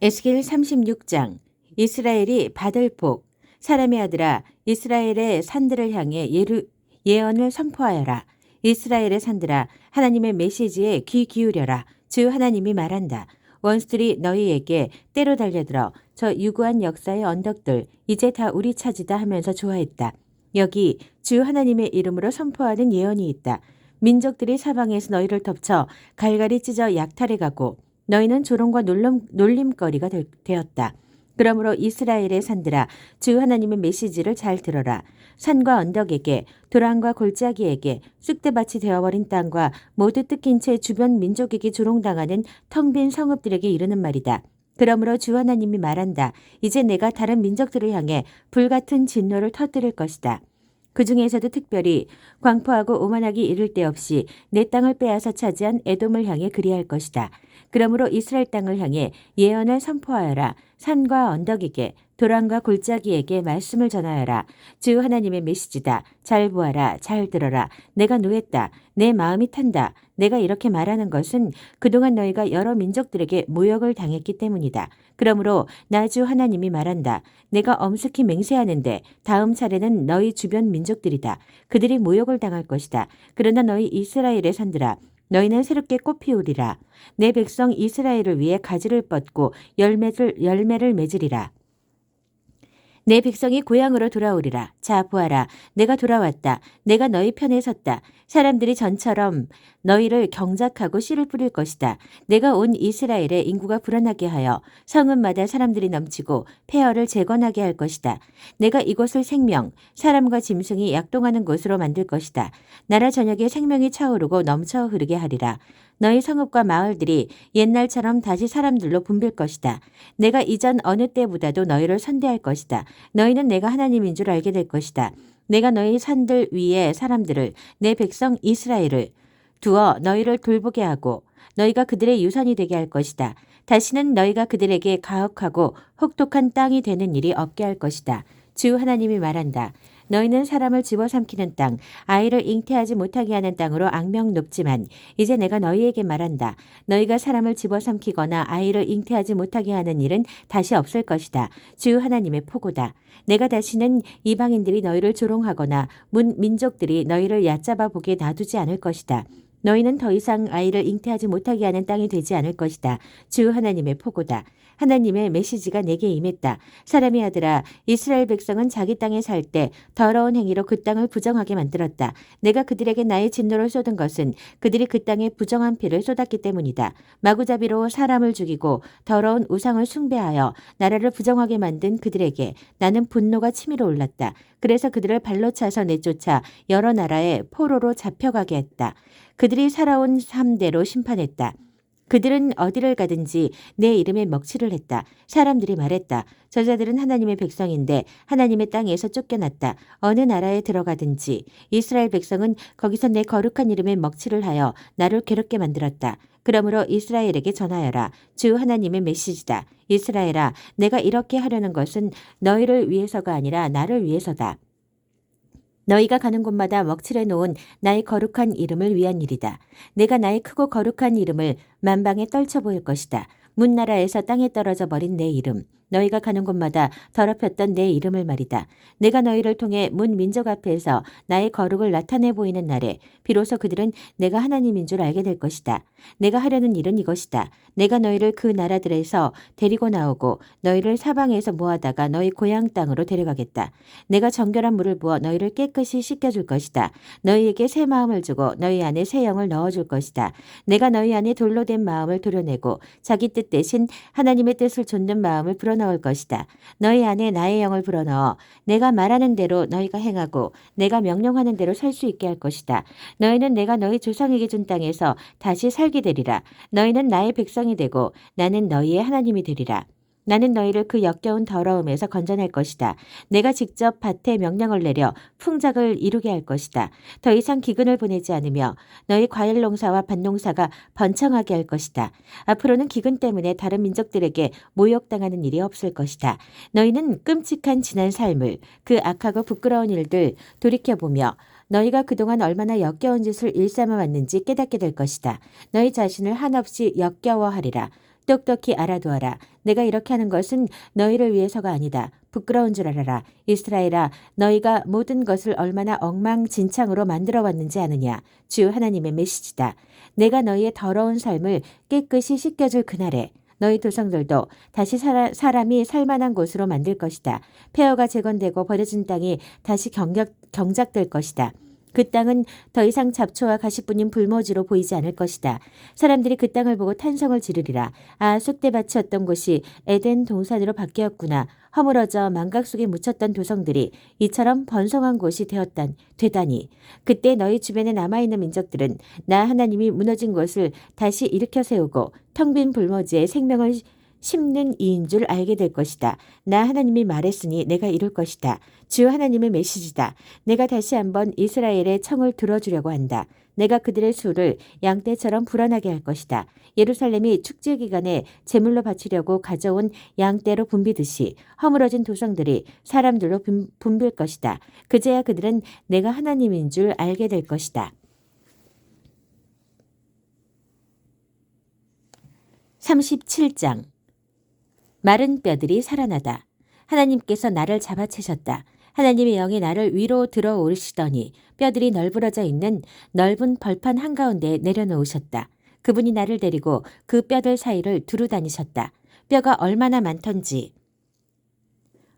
에스겔 36장. 이스라엘이 받을 복. 사람의 아들아, 이스라엘의 산들을 향해 예언을 선포하여라. 이스라엘의 산들아, 하나님의 메시지에 귀 기울여라. 주 하나님이 말한다. 원수들이 너희에게 때로 달려들어 저 유구한 역사의 언덕들 이제 다 우리 차지다 하면서 좋아했다. 여기 주 하나님의 이름으로 선포하는 예언이 있다. 민족들이 사방에서 너희를 덮쳐 갈갈이 찢어 약탈해 가고 너희는 조롱과 놀림거리가 되었다. 그러므로 이스라엘의 산들아, 주 하나님의 메시지를 잘 들어라. 산과 언덕에게, 도랑과 골짜기에게, 쑥대밭이 되어버린 땅과 모두 뜯긴 채 주변 민족에게 조롱당하는 텅 빈 성읍들에게 이르는 말이다. 그러므로 주 하나님이 말한다. 이제 내가 다른 민족들을 향해 불같은 진노를 터뜨릴 것이다. 그 중에서도 특별히 광포하고 오만하기 이를 데 없이 내 땅을 빼앗아 차지한 에돔을 향해 그리할 것이다. 그러므로 이스라엘 땅을 향해 예언을 선포하여라. 산과 언덕에게 도랑과 골짜기에게 말씀을 전하여라. 주 하나님의 메시지다. 잘 보아라. 잘 들어라. 내가 노했다. 내 마음이 탄다. 내가 이렇게 말하는 것은 그동안 너희가 여러 민족들에게 모욕을 당했기 때문이다. 그러므로 나 주 하나님이 말한다. 내가 엄숙히 맹세하는데 다음 차례는 너희 주변 민족들이다. 그들이 모욕을 당할 것이다. 그러나 너희 이스라엘의 산들아, 너희는 새롭게 꽃 피우리라. 내 백성 이스라엘을 위해 가지를 뻗고 열매를 맺으리라. 내 백성이 고향으로 돌아오리라. 자, 보아라. 내가 돌아왔다. 내가 너희 편에 섰다. 사람들이 전처럼 너희를 경작하고 씨를 뿌릴 것이다. 내가 온 이스라엘의 인구가 불어나게 하여 성읍마다 사람들이 넘치고 폐허를 재건하게 할 것이다. 내가 이곳을 생명, 사람과 짐승이 약동하는 곳으로 만들 것이다. 나라 전역에 생명이 차오르고 넘쳐 흐르게 하리라. 너희 성읍과 마을들이 옛날처럼 다시 사람들로 붐빌 것이다. 내가 이전 어느 때보다도 너희를 선대할 것이다. 너희는 내가 하나님인 줄 알게 될 것이다. 내가 너희 산들 위에 사람들을 내 백성 이스라엘을 두어 너희를 돌보게 하고 너희가 그들의 유산이 되게 할 것이다. 다시는 너희가 그들에게 가혹하고 혹독한 땅이 되는 일이 없게 할 것이다. 주 하나님이 말한다. 너희는 사람을 집어삼키는 땅, 아이를 잉태하지 못하게 하는 땅으로 악명 높지만 이제 내가 너희에게 말한다. 너희가 사람을 집어삼키거나 아이를 잉태하지 못하게 하는 일은 다시 없을 것이다. 주 하나님의 포고다. 내가 다시는 이방인들이 너희를 조롱하거나 민족들이 너희를 얕잡아 보게 놔두지 않을 것이다. 너희는 더 이상 아이를 잉태하지 못하게 하는 땅이 되지 않을 것이다. 주 하나님의 포고다. 하나님의 메시지가 내게 임했다. 사람의 아들아, 이스라엘 백성은 자기 땅에 살 때 더러운 행위로 그 땅을 부정하게 만들었다. 내가 그들에게 나의 진노를 쏟은 것은 그들이 그 땅에 부정한 피를 쏟았기 때문이다. 마구잡이로 사람을 죽이고 더러운 우상을 숭배하여 나라를 부정하게 만든 그들에게 나는 분노가 치밀어 올랐다. 그래서 그들을 발로 차서 내쫓아 여러 나라에 포로로 잡혀가게 했다. 그들이 살아온 삶대로 심판했다. 그들은 어디를 가든지 내 이름에 먹칠을 했다. 사람들이 말했다. 저자들은 하나님의 백성인데 하나님의 땅에서 쫓겨났다. 어느 나라에 들어가든지 이스라엘 백성은 거기서 내 거룩한 이름에 먹칠을 하여 나를 괴롭게 만들었다. 그러므로 이스라엘에게 전하여라. 주 하나님의 메시지다. 이스라엘아, 내가 이렇게 하려는 것은 너희를 위해서가 아니라 나를 위해서다. 너희가 가는 곳마다 먹칠해 놓은 나의 거룩한 이름을 위한 일이다. 내가 나의 크고 거룩한 이름을 만방에 떨쳐 보일 것이다. 문나라에서 땅에 떨어져 버린 내 이름, 너희가 가는 곳마다 더럽혔던 내 이름을 말이다. 내가 너희를 통해 문 민족 앞에서 나의 거룩을 나타내 보이는 날에 비로소 그들은 내가 하나님인 줄 알게 될 것이다. 내가 하려는 일은 이것이다. 내가 너희를 그 나라들에서 데리고 나오고 너희를 사방에서 모아다가 너희 고향 땅으로 데려가겠다. 내가 정결한 물을 부어 너희를 깨끗이 씻겨줄 것이다. 너희에게 새 마음을 주고 너희 안에 새 영을 넣어줄 것이다. 내가 너희 안에 돌로 된 마음을 도려내고 자기 뜻 대신 하나님의 뜻을 좇는 마음을 불어넣을 것이다. 너희 안에 나의 영을 불어넣어 내가 말하는 대로 너희가 행하고 내가 명령하는 대로 살 수 있게 할 것이다. 너희는 내가 너희 조상에게 준 땅에서 다시 살게 되리라. 너희는 나의 백성이 되고 나는 너희의 하나님이 되리라. 나는 너희를 그 역겨운 더러움에서 건져낼 것이다. 내가 직접 밭에 명령을 내려 풍작을 이루게 할 것이다. 더 이상 기근을 보내지 않으며 너희 과일 농사와 밭 농사가 번창하게 할 것이다. 앞으로는 기근 때문에 다른 민족들에게 모욕당하는 일이 없을 것이다. 너희는 끔찍한 지난 삶을, 그 악하고 부끄러운 일들 돌이켜보며 너희가 그동안 얼마나 역겨운 짓을 일삼아 왔는지 깨닫게 될 것이다. 너희 자신을 한없이 역겨워하리라. 똑똑히 알아두어라. 내가 이렇게 하는 것은 너희를 위해서가 아니다. 부끄러운 줄 알아라. 이스라엘아, 너희가 모든 것을 얼마나 엉망진창으로 만들어 왔는지 아느냐. 주 하나님의 메시지다. 내가 너희의 더러운 삶을 깨끗이 씻겨줄 그날에 너희 도성들도 다시 사람이 살만한 곳으로 만들 것이다. 폐허가 재건되고 버려진 땅이 다시 경작될 것이다. 그 땅은 더 이상 잡초와 가시뿐인 불모지로 보이지 않을 것이다. 사람들이 그 땅을 보고 탄성을 지르리라. 아, 쑥대밭이었던 곳이 에덴 동산으로 바뀌었구나. 허물어져 망각 속에 묻혔던 도성들이 이처럼 번성한 곳이 되다니. 그때 너희 주변에 남아있는 민족들은 나 하나님이 무너진 곳을 다시 일으켜 세우고 텅 빈 불모지에 생명을 심는 이인 줄 알게 될 것이다. 나 하나님이 말했으니 내가 이룰 것이다. 주 하나님의 메시지다. 내가 다시 한번 이스라엘의 청을 들어주려고 한다. 내가 그들의 수를 양떼처럼 불어나게 할 것이다. 예루살렘이 축제 기간에 제물로 바치려고 가져온 양떼로 붐비듯이 허물어진 도성들이 사람들로 붐빌 것이다. 그제야 그들은 내가 하나님인 줄 알게 될 것이다. 37장 마른 뼈들이 살아나다. 하나님께서 나를 잡아채셨다. 하나님의 영이 나를 위로 들어 오르시더니 뼈들이 널브러져 있는 넓은 벌판 한가운데에 내려놓으셨다. 그분이 나를 데리고 그 뼈들 사이를 두루 다니셨다. 뼈가 얼마나 많던지.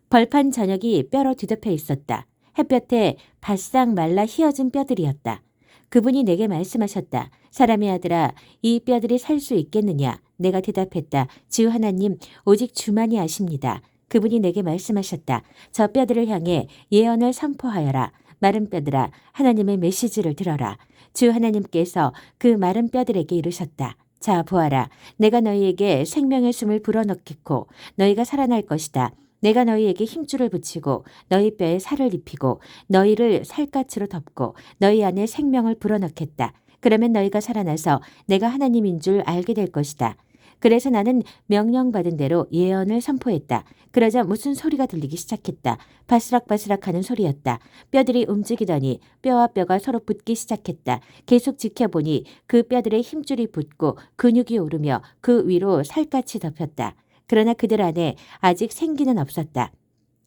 벌판 전역이 뼈로 뒤덮여 있었다. 햇볕에 바싹 말라 휘어진 뼈들이었다. 그분이 내게 말씀하셨다. 사람의 아들아, 이 뼈들이 살 수 있겠느냐? 내가 대답했다. 주 하나님, 오직 주만이 아십니다. 그분이 내게 말씀하셨다. 저 뼈들을 향해 예언을 선포하여라. 마른 뼈들아, 하나님의 메시지를 들어라. 주 하나님께서 그 마른 뼈들에게 이르셨다. 자, 보아라. 내가 너희에게 생명의 숨을 불어넣겠고 너희가 살아날 것이다. 내가 너희에게 힘줄을 붙이고 너희 뼈에 살을 입히고 너희를 살갗으로 덮고 너희 안에 생명을 불어넣겠다. 그러면 너희가 살아나서 내가 하나님인 줄 알게 될 것이다. 그래서 나는 명령받은 대로 예언을 선포했다. 그러자 무슨 소리가 들리기 시작했다. 바스락바스락하는 소리였다. 뼈들이 움직이더니 뼈와 뼈가 서로 붙기 시작했다. 계속 지켜보니 그 뼈들의 힘줄이 붙고 근육이 오르며 그 위로 살갗이 덮였다. 그러나 그들 안에 아직 생기는 없었다.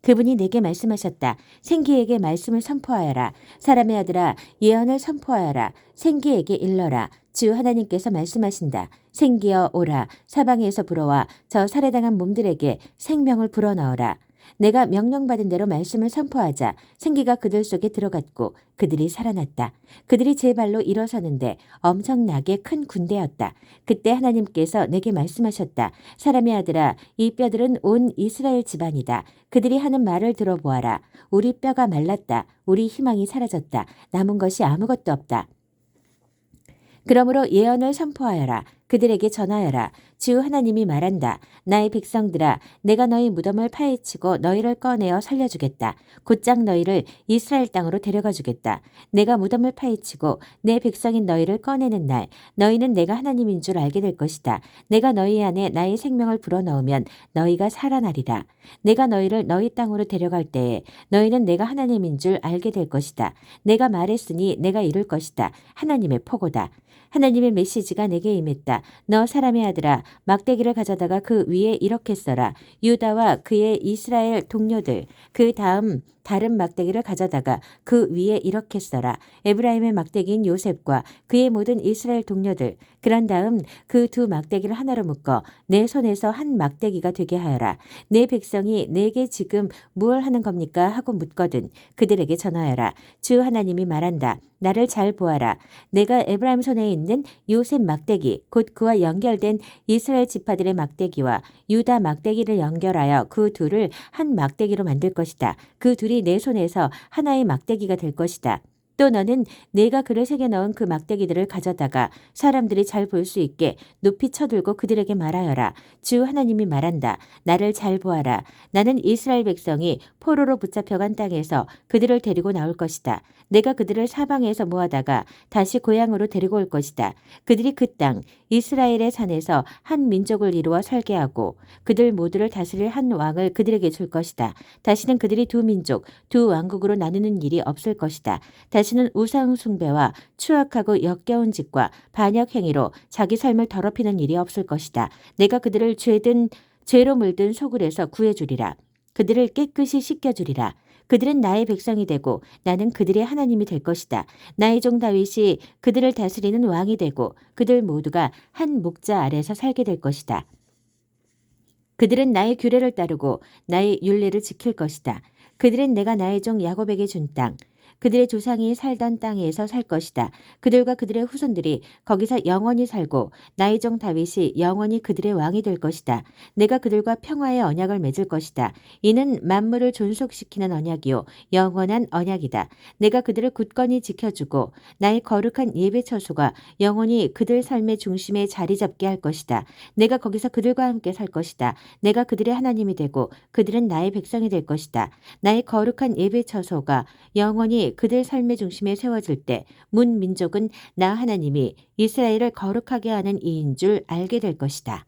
그분이 내게 말씀하셨다. 생기에게 말씀을 선포하여라. 사람의 아들아, 예언을 선포하여라. 생기에게 일러라. 주 하나님께서 말씀하신다. 생기여 오라. 사방에서 불어와 저 살해당한 몸들에게 생명을 불어넣어라. 내가 명령받은 대로 말씀을 선포하자 생기가 그들 속에 들어갔고 그들이 살아났다. 그들이 제 발로 일어서는데 엄청나게 큰 군대였다. 그때 하나님께서 내게 말씀하셨다. 사람의 아들아, 이 뼈들은 온 이스라엘 집안이다. 그들이 하는 말을 들어보아라. 우리 뼈가 말랐다. 우리 희망이 사라졌다. 남은 것이 아무것도 없다. 그러므로 예언을 선포하여라. 그들에게 전하여라. 주 하나님이 말한다. 나의 백성들아, 내가 너희 무덤을 파헤치고 너희를 꺼내어 살려주겠다. 곧장 너희를 이스라엘 땅으로 데려가 주겠다. 내가 무덤을 파헤치고 내 백성인 너희를 꺼내는 날, 너희는 내가 하나님인 줄 알게 될 것이다. 내가 너희 안에 나의 생명을 불어넣으면 너희가 살아나리라. 내가 너희를 너희 땅으로 데려갈 때에 너희는 내가 하나님인 줄 알게 될 것이다. 내가 말했으니 내가 이룰 것이다. 하나님의 포고다. 하나님의 메시지가 내게 임했다. 너 사람의 아들아, 막대기를 가져다가 그 위에 이렇게 써라. 유다와 그의 이스라엘 동료들, 그 다음 다른 막대기를 가져다가 그 위에 이렇게 써라. 에브라임의 막대기인 요셉과 그의 모든 이스라엘 동료들, 그런 다음 그 두 막대기를 하나로 묶어 내 손에서 한 막대기가 되게 하여라. 내 백성이 내게 지금 무엇 하는 겁니까? 하고 묻거든 그들에게 전하여라. 주 하나님이 말한다. 나를 잘 보아라. 내가 에브라임 손에 있는 요셉 막대기, 곧 그와 연결된 이스라엘 지파들의 막대기와 유다 막대기를 연결하여 그 둘을 한 막대기로 만들 것이다. 그 둘이 내 손에서 하나의 막대기가 될 것이다. 또 너는 내가 글을 새겨 넣은 그 막대기들을 가져다가 사람들이 잘 볼 수 있게 높이 쳐들고 그들에게 말하여라. 주 하나님이 말한다. 나를 잘 보아라. 나는 이스라엘 백성이 포로로 붙잡혀간 땅에서 그들을 데리고 나올 것이다. 내가 그들을 사방에서 모아다가 다시 고향으로 데리고 올 것이다. 그들이 그 땅 이스라엘의 산에서 한 민족을 이루어 살게 하고 그들 모두를 다스릴 한 왕을 그들에게 줄 것이다. 다시는 그들이 두 민족, 두 왕국으로 나누는 일이 없을 것이다. 다시는 다시는 우상 숭배와 추악하고 역겨운 짓과 반역 행위로 자기 삶을 더럽히는 일이 없을 것이다. 내가 그들을 죄로 물든 소굴에서 구해주리라. 그들을 깨끗이 씻겨주리라. 그들은 나의 백성이 되고 나는 그들의 하나님이 될 것이다. 나의 종 다윗이 그들을 다스리는 왕이 되고 그들 모두가 한 목자 아래서 살게 될 것이다. 그들은 나의 규례를 따르고 나의 율례를 지킬 것이다. 그들은 내가 나의 종 야곱에게 준 땅, 그들의 조상이 살던 땅에서 살 것이다. 그들과 그들의 후손들이 거기서 영원히 살고 나의 종 다윗이 영원히 그들의 왕이 될 것이다. 내가 그들과 평화의 언약을 맺을 것이다. 이는 만물을 존속시키는 언약이요 영원한 언약이다. 내가 그들을 굳건히 지켜주고 나의 거룩한 예배 처소가 영원히 그들 삶의 중심에 자리 잡게 할 것이다. 내가 거기서 그들과 함께 살 것이다. 내가 그들의 하나님이 되고 그들은 나의 백성이 될 것이다. 나의 거룩한 예배 처소가 영원히 그들 삶의 중심에 세워질 때 문 민족은 나 하나님이 이스라엘을 거룩하게 하는 이인 줄 알게 될 것이다.